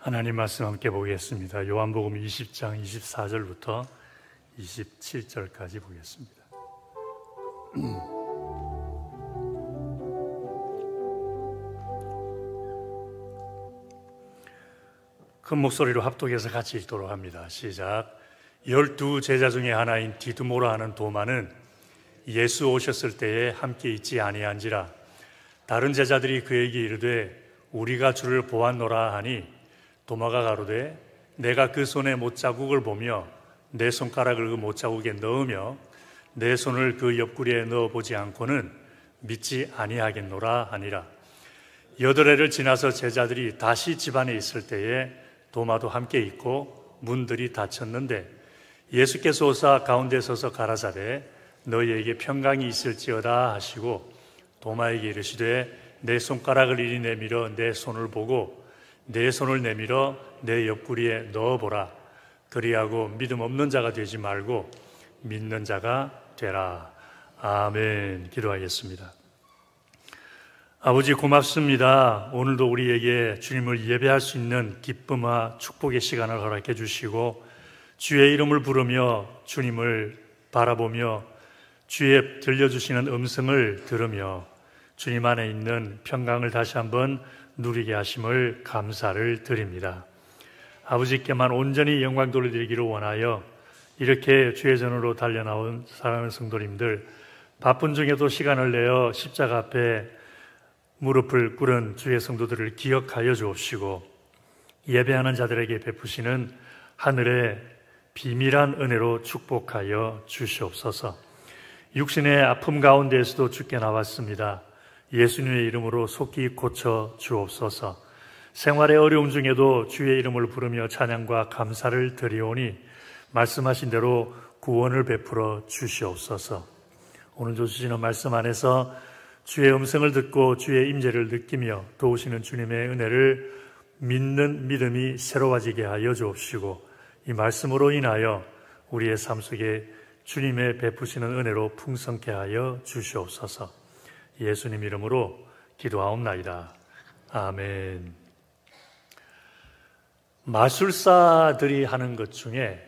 하나님 말씀 함께 보겠습니다. 요한복음 20장 24절부터 27절까지 보겠습니다. 큰 목소리로 합독해서 같이 읽도록 합니다. 시작. 12 제자 중에 하나인 디두모라 하는 도마는 예수 오셨을 때에 함께 있지 아니한지라. 다른 제자들이 그에게 이르되 우리가 주를 보았노라 하니 도마가 가로되 내가 그 손에 못자국을 보며 내 손가락을 그 못자국에 넣으며 내 손을 그 옆구리에 넣어보지 않고는 믿지 아니하겠노라 하니라. 8해를 지나서 제자들이 다시 집안에 있을 때에 도마도 함께 있고 문들이 닫혔는데 예수께서 오사 가운데 서서 가라사대 너희에게 평강이 있을지어다 하시고 도마에게 이르시되 내 손가락을 이리 내밀어 내 손을 보고 내 손을 내밀어 내 옆구리에 넣어보라. 그리하고 믿음 없는 자가 되지 말고 믿는 자가 되라. 아멘. 기도하겠습니다. 아버지 고맙습니다. 오늘도 우리에게 주님을 예배할 수 있는 기쁨과 축복의 시간을 허락해 주시고 주의 이름을 부르며 주님을 바라보며 주의 들려주시는 음성을 들으며 주님 안에 있는 평강을 다시 한번 누리게 하심을 감사를 드립니다. 아버지께만 온전히 영광 돌려드리기를 원하여 이렇게 주의 전으로 달려나온 사랑하는 성도님들, 바쁜 중에도 시간을 내어 십자가 앞에 무릎을 꿇은 주의 성도들을 기억하여 주옵시고 예배하는 자들에게 베푸시는 하늘의 비밀한 은혜로 축복하여 주시옵소서. 육신의 아픔 가운데에서도 주께 나왔습니다. 예수님의 이름으로 속히 고쳐 주옵소서. 생활의 어려움 중에도 주의 이름을 부르며 찬양과 감사를 드리오니 말씀하신 대로 구원을 베풀어 주시옵소서. 오늘도 주시는 말씀 안에서 주의 음성을 듣고 주의 임재를 느끼며 도우시는 주님의 은혜를 믿는 믿음이 새로워지게 하여 주옵시고 이 말씀으로 인하여 우리의 삶 속에 주님의 베푸시는 은혜로 풍성케 하여 주시옵소서. 예수님 이름으로 기도하옵나이다. 아멘. 마술사들이 하는 것 중에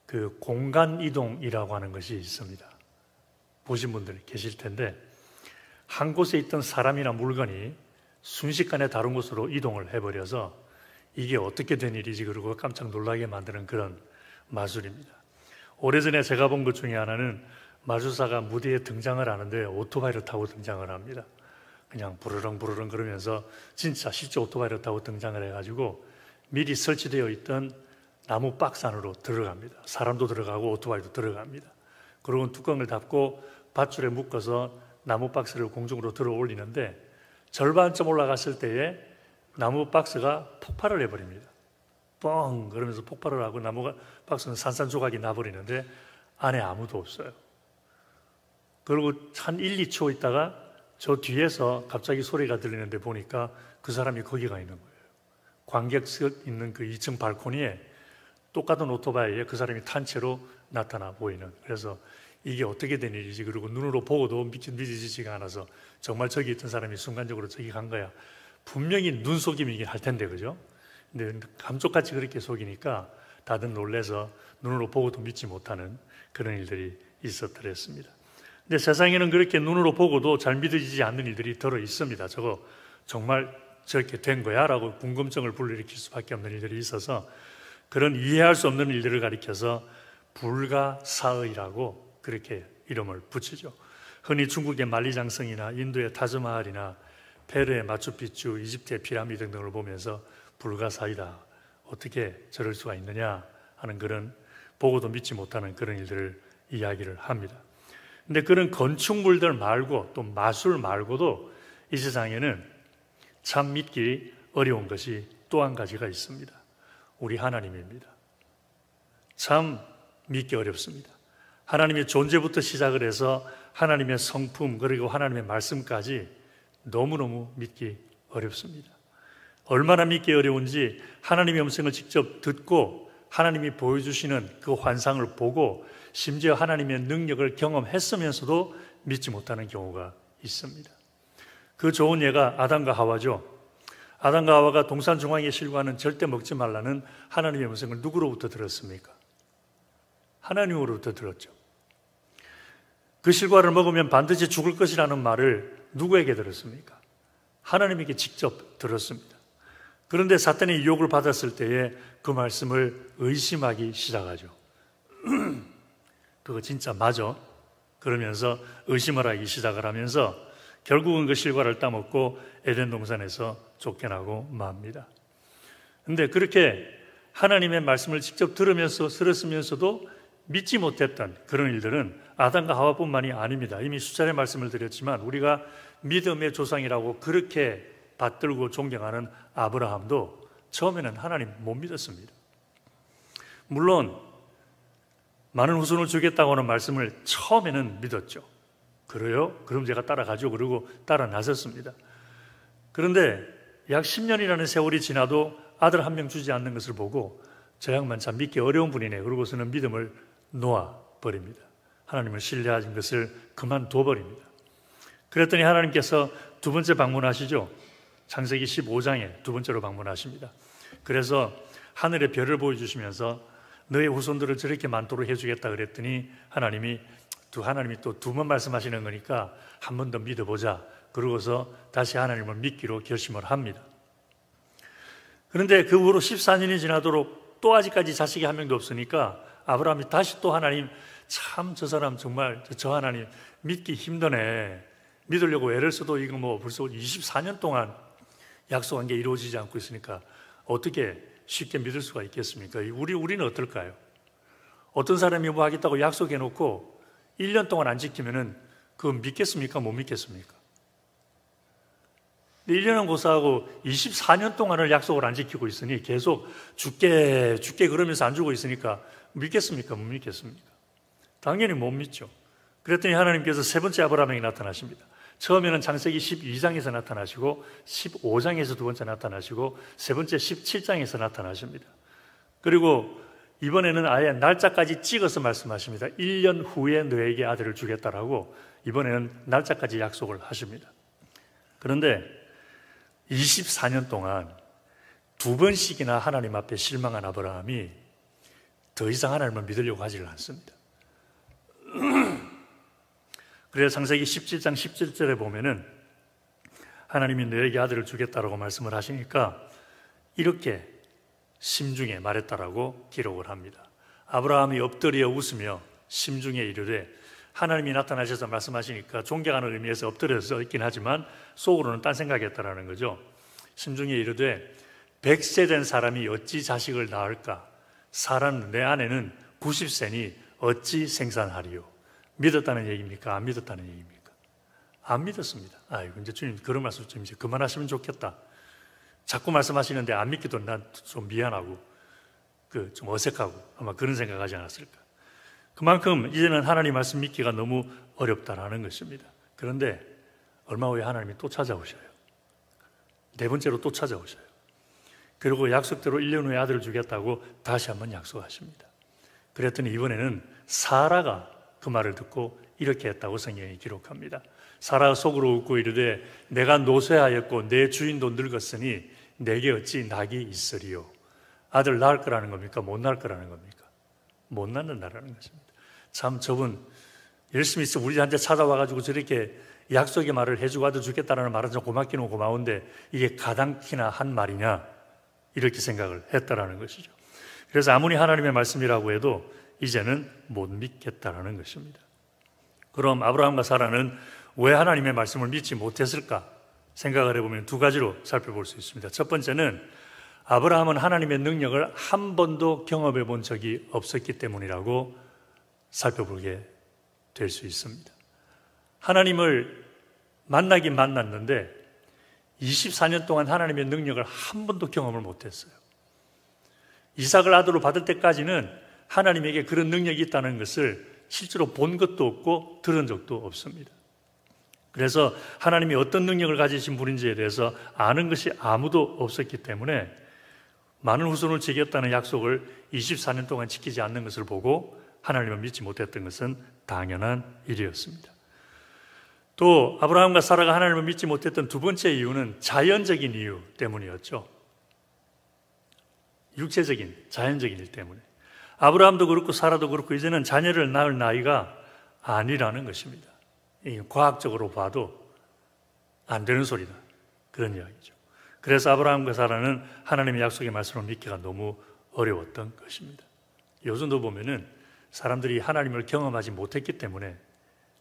그 공간 이동이라고 하는 것이 있습니다. 보신 분들 계실 텐데 한 곳에 있던 사람이나 물건이 순식간에 다른 곳으로 이동을 해버려서 이게 어떻게 된 일이지 그러고 깜짝 놀라게 만드는 그런 마술입니다. 오래전에 제가 본 것 중에 하나는 마술사가 무대에 등장을 하는데 오토바이를 타고 등장을 합니다. 그냥 부르릉 그러면서 진짜 실제 오토바이를 타고 등장을 해가지고 미리 설치되어 있던 나무 박스 안으로 들어갑니다. 사람도 들어가고 오토바이도 들어갑니다. 그러고 뚜껑을 닫고 밧줄에 묶어서 나무 박스를 공중으로 들어 올리는데 절반쯤 올라갔을 때에 나무 박스가 폭발을 해버립니다. 뻥 그러면서 폭발을 하고 나무 박스는 산산조각이 나버리는데 안에 아무도 없어요. 그리고 한 1, 2초 있다가 저 뒤에서 갑자기 소리가 들리는데 보니까 그 사람이 거기가 있는 거예요. 관객석 있는 그 2층 발코니에 똑같은 오토바이에 그 사람이 탄 채로 나타나 보이는. 그래서 이게 어떻게 된 일이지? 그리고 눈으로 보고도 믿어지지가 않아서 정말 저기 있던 사람이 순간적으로 저기 간 거야. 분명히 눈속임이긴 할 텐데, 그죠? 근데 감쪽같이 그렇게 속이니까 다들 놀래서 눈으로 보고도 믿지 못하는 그런 일들이 있었더랬습니다. 근데 세상에는 그렇게 눈으로 보고도 잘 믿어지지 않는 일들이 들어 있습니다. 저거 정말 저렇게 된 거야? 라고 궁금증을 불러일으킬 수밖에 없는 일들이 있어서 그런 이해할 수 없는 일들을 가리켜서 불가사의라고 그렇게 이름을 붙이죠. 흔히 중국의 만리장성이나 인도의 타즈마할이나 페루의 마추픽추, 이집트의 피라미드 등을 보면서 불가사의다. 어떻게 저럴 수가 있느냐 하는 그런 보고도 믿지 못하는 그런 일들을 이야기를 합니다. 근데 그런 건축물들 말고 또 마술 말고도 이 세상에는 참 믿기 어려운 것이 또 한 가지가 있습니다. 우리 하나님입니다. 참 믿기 어렵습니다. 하나님의 존재부터 시작을 해서 하나님의 성품 그리고 하나님의 말씀까지 너무너무 믿기 어렵습니다. 얼마나 믿기 어려운지 하나님의 음성을 직접 듣고 하나님이 보여주시는 그 환상을 보고 심지어 하나님의 능력을 경험했으면서도 믿지 못하는 경우가 있습니다. 그 좋은 예가 아담과 하와죠. 아담과 하와가 동산 중앙의 실과는 절대 먹지 말라는 하나님의 음성을 누구로부터 들었습니까? 하나님으로부터 들었죠. 그 실과를 먹으면 반드시 죽을 것이라는 말을 누구에게 들었습니까? 하나님에게 직접 들었습니다. 그런데 사탄이 유혹을 받았을 때에 그 말씀을 의심하기 시작하죠. 그거 진짜 맞아? 그러면서 의심을 하기 시작을 하면서 결국은 그 실과를 따먹고 에덴 동산에서 쫓겨나고 맙니다. 그런데 그렇게 하나님의 말씀을 직접 들었으면서도 믿지 못했던 그런 일들은 아담과 하와뿐만이 아닙니다. 이미 수차례 말씀을 드렸지만 우리가 믿음의 조상이라고 그렇게 받들고 존경하는 아브라함도 처음에는 하나님 못 믿었습니다. 물론 많은 후손을 주겠다고 하는 말씀을 처음에는 믿었죠. 그래요? 그럼 제가 따라가죠. 그러고 따라 나섰습니다. 그런데 약 10년이라는 세월이 지나도 아들 한 명 주지 않는 것을 보고 저 양반 참 믿기 어려운 분이네. 그러고서는 믿음을 놓아버립니다. 하나님을 신뢰하는 것을 그만둬버립니다. 그랬더니 하나님께서 두 번째 방문하시죠. 창세기 15장에 두 번째로 방문하십니다. 그래서 하늘의 별을 보여주시면서 너의 후손들을 저렇게 많도록 해주겠다 그랬더니 하나님이 또 두 번 말씀하시는 거니까 한 번 더 믿어보자. 그러고서 다시 하나님을 믿기로 결심을 합니다. 그런데 그 후로 14년이 지나도록 또 아직까지 자식이 한 명도 없으니까 아브라함이 다시 또 하나님 참 저 사람 정말 저 하나님 믿기 힘드네. 믿으려고 애를 써도 이거 뭐 벌써 24년 동안 약속한 게 이루어지지 않고 있으니까 어떻게 쉽게 믿을 수가 있겠습니까? 우리는 어떨까요? 어떤 사람이 뭐 하겠다고 약속해놓고 1년 동안 안 지키면은 그거 믿겠습니까? 못 믿겠습니까? 1년은 고사하고 24년 동안을 약속을 안 지키고 있으니 계속 죽게 그러면서 안 주고 있으니까 믿겠습니까? 못 믿겠습니까? 당연히 못 믿죠. 그랬더니 하나님께서 세 번째 아브라함에게 나타나십니다. 처음에는 창세기 12장에서 나타나시고 15장에서 두 번째 나타나시고 세 번째 17장에서 나타나십니다. 그리고 이번에는 아예 날짜까지 찍어서 말씀하십니다. 1년 후에 너에게 아들을 주겠다라고 이번에는 날짜까지 약속을 하십니다. 그런데 24년 동안 두 번씩이나 하나님 앞에 실망한 아브라함이 더 이상 하나님을 믿으려고 하지를 않습니다. 그래서 창세기 17장 17절에 보면은 하나님이 너에게 아들을 주겠다라고 말씀을 하시니까 이렇게 심중에 말했다라고 기록을 합니다. 아브라함이 엎드려 웃으며 심중에 이르되, 하나님이 나타나셔서 말씀하시니까 존경하는 의미에서 엎드려서 있긴 하지만 속으로는 딴 생각했다라는 거죠. 심중에 이르되 100세 된 사람이 어찌 자식을 낳을까? 사람 내 아내는 90세니 어찌 생산하리요? 믿었다는 얘기입니까? 안 믿었다는 얘기입니까? 안 믿었습니다. 아이고, 이제 주님 그런 말씀 좀 이제 그만하시면 좋겠다. 자꾸 말씀하시는데 안 믿기도 난 좀 미안하고 좀 어색하고 아마 그런 생각하지 않았을까. 그만큼 이제는 하나님 말씀 믿기가 너무 어렵다라는 것입니다. 그런데 얼마 후에 하나님이 또 찾아오셔요. 네 번째로 또 찾아오셔요. 그리고 약속대로 1년 후에 아들을 주겠다고 다시 한번 약속하십니다. 그랬더니 이번에는 사라가 그 말을 듣고 이렇게 했다고 성경이 기록합니다. 사라가 속으로 웃고 이르되 내가 노쇠하였고 내 주인도 늙었으니 내게 어찌 낙이 있으리요? 아들 낳을 거라는 겁니까? 못 낳을 거라는 겁니까? 못 낳는다라는 것입니다. 참 저분 열심히 우리한테 찾아와가지고 저렇게 약속의 말을 해주고 아들 주겠다라는 말은 좀 고맙기는 고마운데 이게 가당키나 한 말이냐? 이렇게 생각을 했다라는 것이죠. 그래서 아무리 하나님의 말씀이라고 해도 이제는 못 믿겠다라는 것입니다. 그럼 아브라함과 사라는 왜 하나님의 말씀을 믿지 못했을까? 생각을 해보면 두 가지로 살펴볼 수 있습니다. 첫 번째는 아브라함은 하나님의 능력을 한 번도 경험해 본 적이 없었기 때문이라고 살펴보게 될 수 있습니다. 하나님을 만나긴 만났는데 24년 동안 하나님의 능력을 한 번도 경험을 못했어요. 이삭을 아들로 받을 때까지는 하나님에게 그런 능력이 있다는 것을 실제로 본 것도 없고 들은 적도 없습니다. 그래서 하나님이 어떤 능력을 가지신 분인지에 대해서 아는 것이 아무도 없었기 때문에 많은 후손을 지겠다는 약속을 24년 동안 지키지 않는 것을 보고 하나님을 믿지 못했던 것은 당연한 일이었습니다. 또 아브라함과 사라가 하나님을 믿지 못했던 두 번째 이유는 자연적인 이유 때문이었죠. 육체적인, 자연적인 일 때문에. 아브라함도 그렇고 사라도 그렇고 이제는 자녀를 낳을 나이가 아니라는 것입니다. 과학적으로 봐도 안 되는 소리다. 그런 이야기죠. 그래서 아브라함과 사라는 하나님의 약속의 말씀을 믿기가 너무 어려웠던 것입니다. 요즘도 보면은 사람들이 하나님을 경험하지 못했기 때문에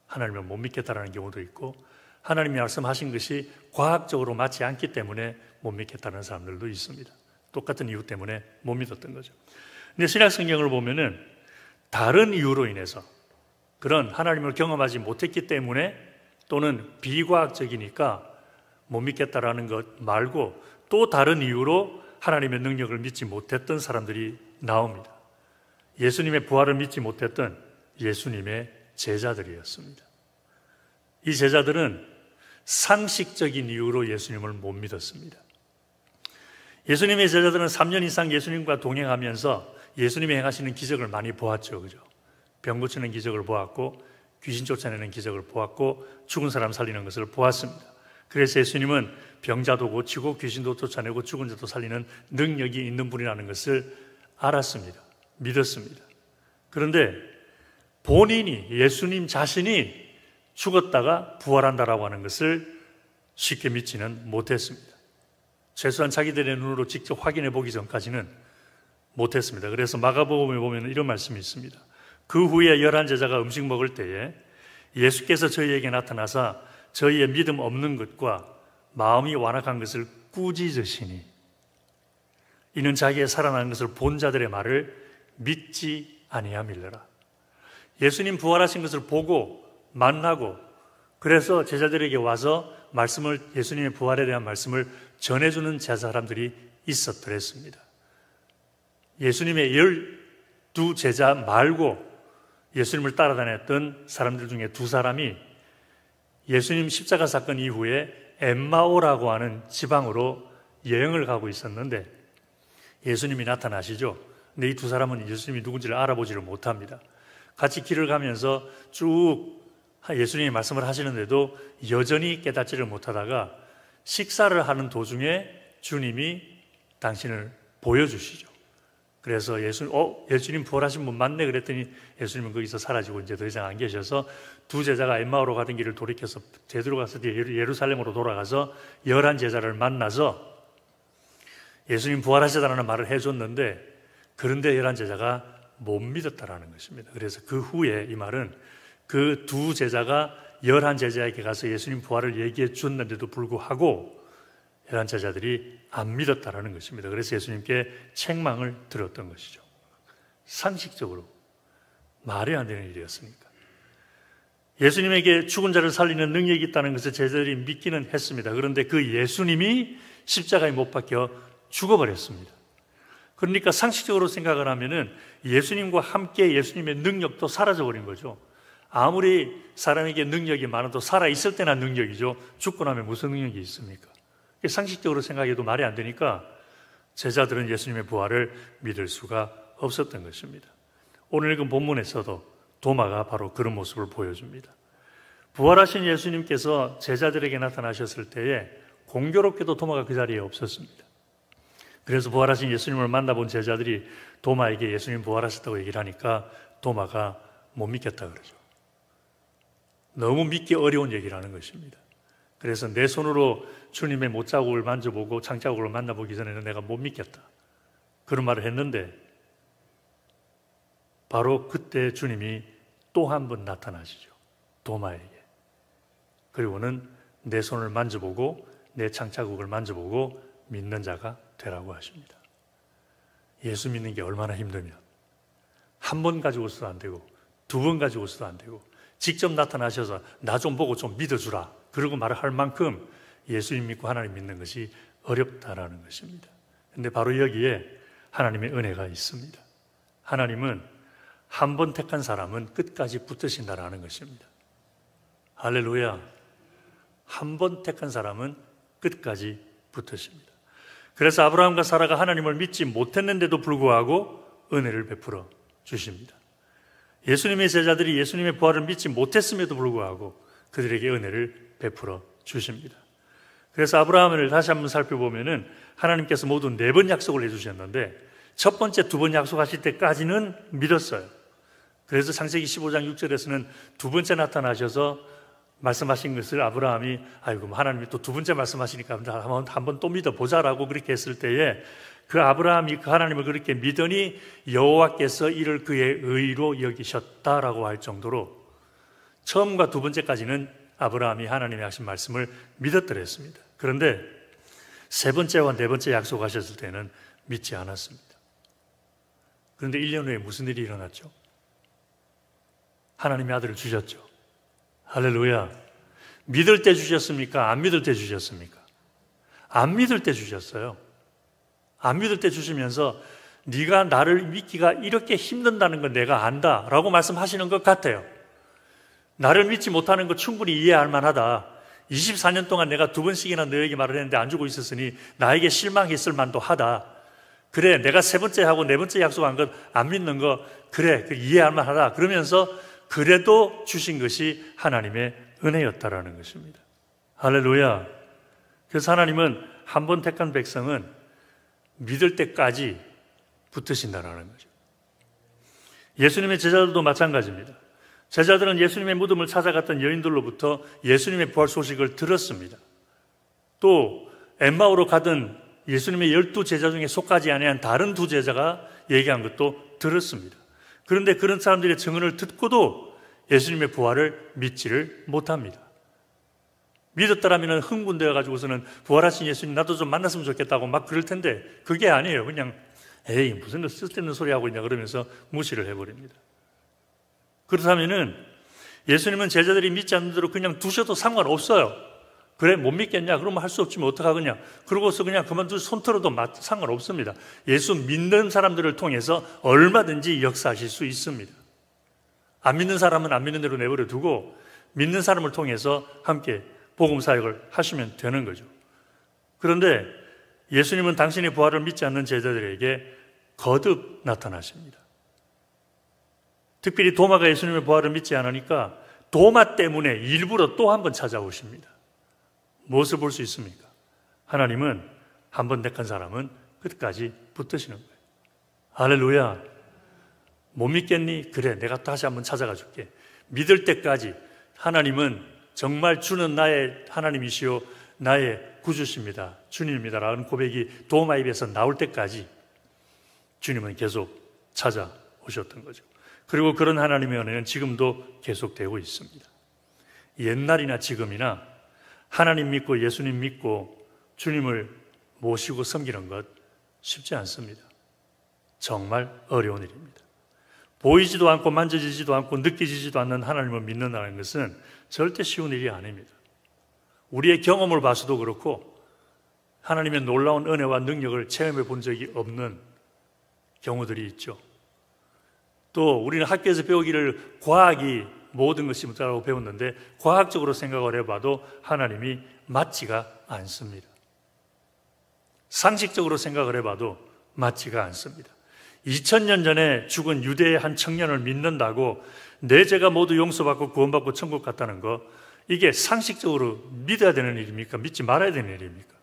하나님을 못 믿겠다라는 경우도 있고, 하나님이 말씀하신 것이 과학적으로 맞지 않기 때문에 못 믿겠다는 사람들도 있습니다. 똑같은 이유 때문에 못 믿었던 거죠. 근데 신약 성경을 보면은 다른 이유로 인해서, 그런 하나님을 경험하지 못했기 때문에 또는 비과학적이니까 못 믿겠다라는 것 말고 또 다른 이유로 하나님의 능력을 믿지 못했던 사람들이 나옵니다. 예수님의 부활을 믿지 못했던 예수님의 제자들이었습니다. 이 제자들은 상식적인 이유로 예수님을 못 믿었습니다. 예수님의 제자들은 3년 이상 예수님과 동행하면서 예수님이 행하시는 기적을 많이 보았죠. 그죠? 병 고치는 기적을 보았고, 귀신 쫓아내는 기적을 보았고, 죽은 사람 살리는 것을 보았습니다. 그래서 예수님은 병자도 고치고 귀신도 쫓아내고 죽은 자도 살리는 능력이 있는 분이라는 것을 알았습니다. 믿었습니다. 그런데 본인이, 예수님 자신이 죽었다가 부활한다라고 하는 것을 쉽게 믿지는 못했습니다. 최소한 자기들의 눈으로 직접 확인해 보기 전까지는 못했습니다. 그래서 마가복음에 보면 이런 말씀이 있습니다. 그 후에 11제자가 음식 먹을 때에 예수께서 저희에게 나타나사 저희의 믿음 없는 것과 마음이 완악한 것을 꾸짖으시니 이는 자기의 살아나는 것을 본 자들의 말을 믿지 아니함일러라. 예수님 부활하신 것을 보고 만나고, 그래서 제자들에게 와서 말씀을, 예수님의 부활에 대한 말씀을 전해주는 제자사람들이 있었더랬습니다. 예수님의 12제자 말고 예수님을 따라다녔던 사람들 중에 두 사람이 예수님 십자가 사건 이후에 엠마오라고 하는 지방으로 여행을 가고 있었는데 예수님이 나타나시죠. 근데 이 두 사람은 예수님이 누군지를 알아보지를 못합니다. 같이 길을 가면서 쭉 예수님이 말씀을 하시는데도 여전히 깨닫지를 못하다가 식사를 하는 도중에 주님이 당신을 보여주시죠. 그래서 예수님 부활하신 분 맞네 그랬더니 예수님은 거기서 사라지고 이제 더 이상 안 계셔서 두 제자가 엠마오로 가던 길을 돌이켜서 제대로 가서 예루살렘으로 돌아가서 11제자를 만나서 예수님 부활하시다라는 말을 해줬는데, 그런데 11제자가 못 믿었다라는 것입니다. 그래서 그 후에 이 말은 그 두 제자가 11제자에게 가서 예수님 부활을 얘기해 줬는데도 불구하고 11제자들이 안 믿었다라는 것입니다. 그래서 예수님께 책망을 들었던 것이죠. 상식적으로 말이 안 되는 일이었으니까. 예수님에게 죽은 자를 살리는 능력이 있다는 것을 제자들이 믿기는 했습니다. 그런데 그 예수님이 십자가에 못 박혀 죽어버렸습니다. 그러니까 상식적으로 생각을 하면은 예수님과 함께 예수님의 능력도 사라져버린 거죠. 아무리 사람에게 능력이 많아도 살아있을 때나 능력이죠. 죽고 나면 무슨 능력이 있습니까? 상식적으로 생각해도 말이 안 되니까 제자들은 예수님의 부활을 믿을 수가 없었던 것입니다. 오늘 읽은 본문에서도 도마가 바로 그런 모습을 보여줍니다. 부활하신 예수님께서 제자들에게 나타나셨을 때에 공교롭게도 도마가 그 자리에 없었습니다. 그래서 부활하신 예수님을 만나본 제자들이 도마에게 예수님 부활하셨다고 얘기를 하니까 도마가 못 믿겠다 그러죠. 너무 믿기 어려운 얘기를 하는 것입니다. 그래서 내 손으로 주님의 못자국을 만져보고 창자국을 만나보기 전에는 내가 못 믿겠다, 그런 말을 했는데 바로 그때 주님이 또 한 번 나타나시죠. 도마에게. 그리고는 내 손을 만져보고 내 창자국을 만져보고 믿는 자가 되라고 하십니다. 예수 믿는 게 얼마나 힘들면 한 번 가지고서도 안 되고 두 번 가지고서도 안 되고 직접 나타나셔서 나 좀 보고 좀 믿어주라 그러고 말을 할 만큼 예수님 믿고 하나님 믿는 것이 어렵다라는 것입니다. 그런데 바로 여기에 하나님의 은혜가 있습니다. 하나님은 한 번 택한 사람은 끝까지 붙으신다라는 것입니다. 할렐루야. 한 번 택한 사람은 끝까지 붙으십니다. 그래서 아브라함과 사라가 하나님을 믿지 못했는데도 불구하고 은혜를 베풀어 주십니다. 예수님의 제자들이 예수님의 부활을 믿지 못했음에도 불구하고 그들에게 은혜를 베풀어 주십니다. 그래서 아브라함을 다시 한번 살펴보면은 하나님께서 모두 4번 약속을 해주셨는데 첫 번째, 2번 약속하실 때까지는 믿었어요. 그래서 창세기 15장 6절에서는 2번째 나타나셔서 말씀하신 것을 아브라함이 아이고 하나님이 또 2번째 말씀하시니까 한 번 또 믿어보자라고 그렇게 했을 때에 그 아브라함이 그 하나님을 그렇게 믿으니 여호와께서 이를 그의 의로 여기셨다라고 할 정도로 처음과 2번째까지는 아브라함이 하나님이 하신 말씀을 믿었더랬습니다. 그런데 3번째와 4번째 약속하셨을 때는 믿지 않았습니다. 그런데 1년 후에 무슨 일이 일어났죠? 하나님의 아들을 주셨죠. 할렐루야. 믿을 때 주셨습니까? 안 믿을 때 주셨습니까? 안 믿을 때 주셨어요. 안 믿을 때 주시면서 네가 나를 믿기가 이렇게 힘든다는 건 내가 안다 라고 말씀하시는 것 같아요. 나를 믿지 못하는 거 충분히 이해할 만하다. 24년 동안 내가 2번씩이나 너에게 말을 했는데 안 주고 있었으니 나에게 실망했을 만도 하다. 그래, 내가 3번째 하고 4번째 약속한 것 안 믿는 거 그래, 이해할 만하다. 그러면서 그래도 주신 것이 하나님의 은혜였다라는 것입니다. 할렐루야. 그래서 하나님은 한 번 택한 백성은 믿을 때까지 붙으신다라는 거죠. 예수님의 제자들도 마찬가지입니다. 제자들은 예수님의 무덤을 찾아갔던 여인들로부터 예수님의 부활 소식을 들었습니다. 또 엠마오로 가던 예수님의 12제자 중에 속하지 아니한 다른 2제자가 얘기한 것도 들었습니다. 그런데 그런 사람들의 증언을 듣고도 예수님의 부활을 믿지를 못합니다. 믿었더라면 흥분되어 가지고서는 부활하신 예수님 나도 좀 만났으면 좋겠다고 막 그럴 텐데 그게 아니에요. 그냥 에이 무슨 쓸데없는 소리 하고 있냐 그러면서 무시를 해버립니다. 그렇다면은 예수님은 제자들이 믿지 않는 대로 그냥 두셔도 상관없어요. 그래 못 믿겠냐? 그러면 할 수 없지만 어떡하겠냐? 그러고서 그냥 그만두고 손 털어도 상관없습니다. 예수 믿는 사람들을 통해서 얼마든지 역사하실 수 있습니다. 안 믿는 사람은 안 믿는 대로 내버려 두고 믿는 사람을 통해서 함께 복음 사역을 하시면 되는 거죠. 그런데 예수님은 당신의 부활을 믿지 않는 제자들에게 거듭 나타나십니다. 특별히 도마가 예수님의 부활을 믿지 않으니까 도마 때문에 일부러 또 한 번 찾아오십니다. 무엇을 볼 수 있습니까? 하나님은 한 번 택한 사람은 끝까지 붙드시는 거예요. 할렐루야. 못 믿겠니? 그래, 내가 다시 한번 찾아가 줄게. 믿을 때까지 하나님은 정말 주는 나의 하나님이시오, 나의 구주십니다, 주님입니다 라는 고백이 도마 입에서 나올 때까지 주님은 계속 찾아오셨던 거죠. 그리고 그런 하나님의 은혜는 지금도 계속되고 있습니다. 옛날이나 지금이나 하나님 믿고 예수님 믿고 주님을 모시고 섬기는 것 쉽지 않습니다. 정말 어려운 일입니다. 보이지도 않고 만져지지도 않고 느껴지지도 않는 하나님을 믿는다는 것은 절대 쉬운 일이 아닙니다. 우리의 경험을 봐서도 그렇고 하나님의 놀라운 은혜와 능력을 체험해 본 적이 없는 경우들이 있죠. 또 우리는 학교에서 배우기를 과학이 모든 것이 묻다라고 배웠는데 과학적으로 생각을 해봐도 하나님이 맞지가 않습니다. 상식적으로 생각을 해봐도 맞지가 않습니다. 2000년 전에 죽은 유대의 한 청년을 믿는다고 내 죄가 모두 용서받고 구원받고 천국 갔다는 거, 이게 상식적으로 믿어야 되는 일입니까? 믿지 말아야 되는 일입니까?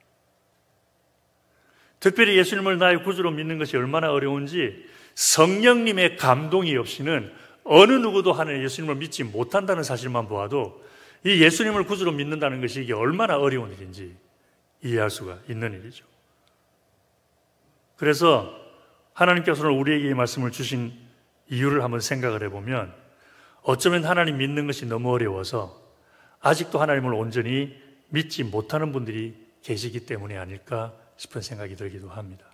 특별히 예수님을 나의 구주로 믿는 것이 얼마나 어려운지 성령님의 감동이 없이는 어느 누구도 하나님 예수님을 믿지 못한다는 사실만 보아도 이 예수님을 구주로 믿는다는 것이 이게 얼마나 어려운 일인지 이해할 수가 있는 일이죠. 그래서 하나님께서는 우리에게 이 말씀을 주신 이유를 한번 생각을 해보면 어쩌면 하나님 믿는 것이 너무 어려워서 아직도 하나님을 온전히 믿지 못하는 분들이 계시기 때문이 아닐까 싶은 생각이 들기도 합니다.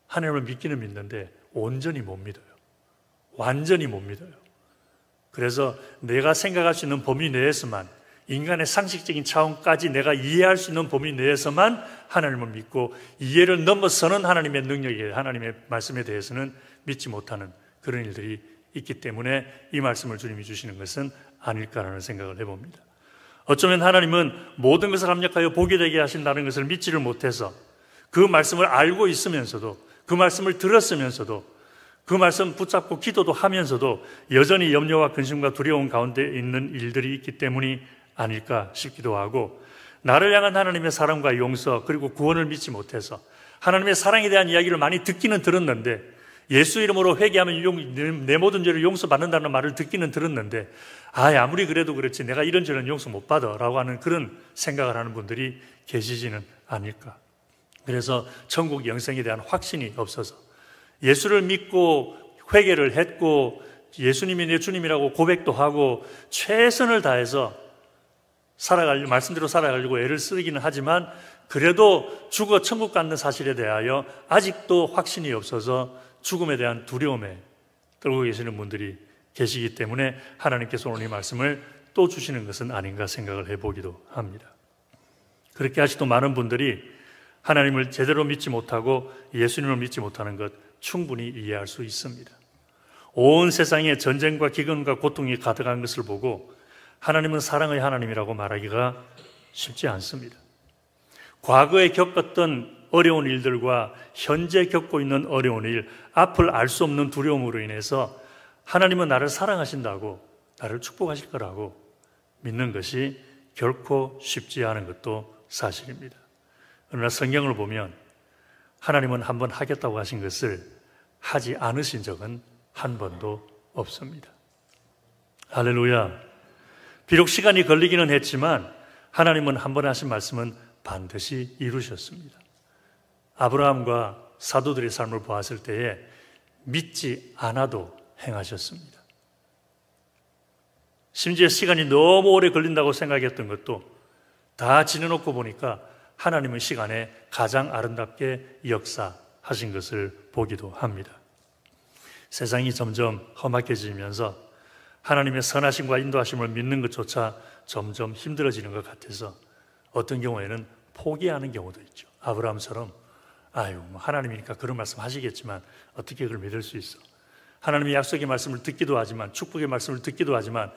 하나님을 믿기는 믿는데 온전히 못 믿어요. 완전히 못 믿어요. 그래서 내가 생각할 수 있는 범위 내에서만, 인간의 상식적인 차원까지 내가 이해할 수 있는 범위 내에서만 하나님을 믿고 이해를 넘어서는 하나님의 능력에, 하나님의 말씀에 대해서는 믿지 못하는 그런 일들이 있기 때문에 이 말씀을 주님이 주시는 것은 아닐까라는 생각을 해봅니다. 어쩌면 하나님은 모든 것을 합력하여 보게 되게 하신다는 것을 믿지를 못해서 그 말씀을 알고 있으면서도, 그 말씀을 들었으면서도 그 말씀 붙잡고 기도도 하면서도 여전히 염려와 근심과 두려움 가운데 있는 일들이 있기 때문이 아닐까 싶기도 하고, 나를 향한 하나님의 사랑과 용서 그리고 구원을 믿지 못해서 하나님의 사랑에 대한 이야기를 많이 듣기는 들었는데, 예수 이름으로 회개하면 내 모든 죄를 용서받는다는 말을 듣기는 들었는데, 아무리 그래도 그렇지 내가 이런 죄는 용서 못 받아 라고 하는 그런 생각을 하는 분들이 계시지는 않을까. 그래서 천국 영생에 대한 확신이 없어서 예수를 믿고 회개를 했고 예수님이 내 주님이라고 고백도 하고 최선을 다해서 말씀대로 살아가려고 애를 쓰기는 하지만, 그래도 죽어 천국 가는 사실에 대하여 아직도 확신이 없어서 죽음에 대한 두려움에 떨고 계시는 분들이 계시기 때문에 하나님께서 오늘 이 말씀을 또 주시는 것은 아닌가 생각을 해보기도 합니다. 그렇게 아직도 많은 분들이 하나님을 제대로 믿지 못하고 예수님을 믿지 못하는 것 충분히 이해할 수 있습니다. 온 세상에 전쟁과 기근과 고통이 가득한 것을 보고 하나님은 사랑의 하나님이라고 말하기가 쉽지 않습니다. 과거에 겪었던 어려운 일들과 현재 겪고 있는 어려운 일, 앞을 알 수 없는 두려움으로 인해서 하나님은 나를 사랑하신다고, 나를 축복하실 거라고 믿는 것이 결코 쉽지 않은 것도 사실입니다. 그러나 성경을 보면 하나님은 한번 하겠다고 하신 것을 하지 않으신 적은 한 번도 없습니다. 할렐루야. 비록 시간이 걸리기는 했지만 하나님은 한 번 하신 말씀은 반드시 이루셨습니다. 아브라함과 사도들의 삶을 보았을 때에 믿지 않아도 행하셨습니다. 심지어 시간이 너무 오래 걸린다고 생각했던 것도 다 지내놓고 보니까 하나님은 시간에 가장 아름답게 역사하신 것을 보기도 합니다. 세상이 점점 험악해지면서 하나님의 선하심과 인도하심을 믿는 것조차 점점 힘들어지는 것 같아서 어떤 경우에는 포기하는 경우도 있죠. 아브라함처럼 하나님이니까 그런 말씀 하시겠지만 어떻게 그걸 믿을 수 있어. 하나님의 약속의 말씀을 듣기도 하지만, 축복의 말씀을 듣기도 하지만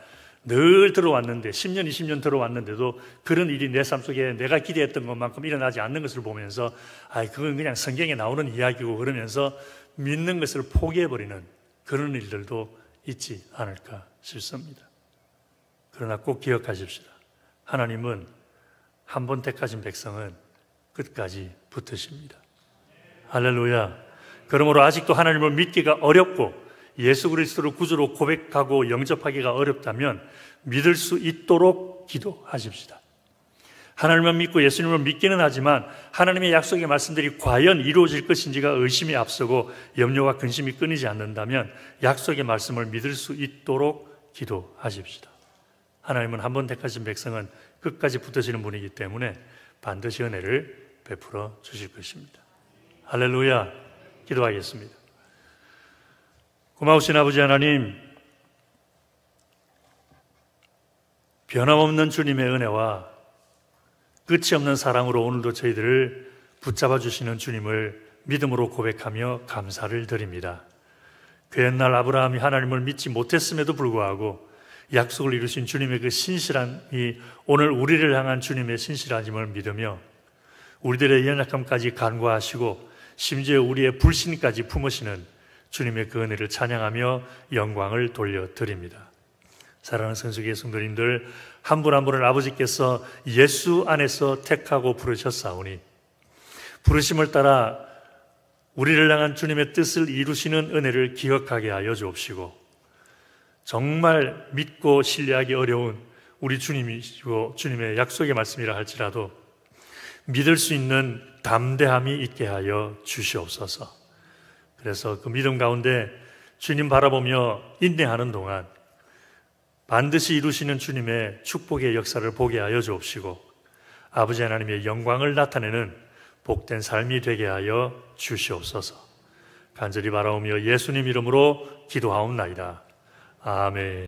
늘 들어왔는데 10년, 20년 들어왔는데도 그런 일이 내 삶 속에 내가 기대했던 것만큼 일어나지 않는 것을 보면서 그건 그냥 성경에 나오는 이야기고 그러면서 믿는 것을 포기해버리는 그런 일들도 있지 않을까 싶습니다. 그러나 꼭 기억하십시다. 하나님은 한 번 택하신 백성은 끝까지 붙으십니다. 할렐루야. 그러므로 아직도 하나님을 믿기가 어렵고 예수 그리스도를 구주로 고백하고 영접하기가 어렵다면 믿을 수 있도록 기도하십시다. 하나님을 믿고 예수님을 믿기는 하지만 하나님의 약속의 말씀들이 과연 이루어질 것인지가 의심이 앞서고 염려와 근심이 끊이지 않는다면 약속의 말씀을 믿을 수 있도록 기도하십시다. 하나님은 한 번 택하신 백성은 끝까지 붙으시는 분이기 때문에 반드시 은혜를 베풀어 주실 것입니다. 할렐루야. 기도하겠습니다. 고마우신 아버지 하나님, 변함없는 주님의 은혜와 끝이 없는 사랑으로 오늘도 저희들을 붙잡아 주시는 주님을 믿음으로 고백하며 감사를 드립니다. 그 옛날 아브라함이 하나님을 믿지 못했음에도 불구하고 약속을 이루신 주님의 그 신실함이 오늘 우리를 향한 주님의 신실함을 믿으며 우리들의 연약함까지 간과하시고 심지어 우리의 불신까지 품으시는 주님의 그 은혜를 찬양하며 영광을 돌려드립니다. 사랑하는 성수기의 성도님들, 한 분 한 분을 아버지께서 예수 안에서 택하고 부르셨사오니 부르심을 따라 우리를 향한 주님의 뜻을 이루시는 은혜를 기억하게 하여 주옵시고, 정말 믿고 신뢰하기 어려운 우리 주님이시고 주님의 약속의 말씀이라 할지라도 믿을 수 있는 담대함이 있게 하여 주시옵소서. 그래서 그 믿음 가운데 주님 바라보며 인내하는 동안 반드시 이루시는 주님의 축복의 역사를 보게 하여 주옵시고 아버지 하나님의 영광을 나타내는 복된 삶이 되게 하여 주시옵소서. 간절히 바라오며 예수님 이름으로 기도하옵나이다. 아멘.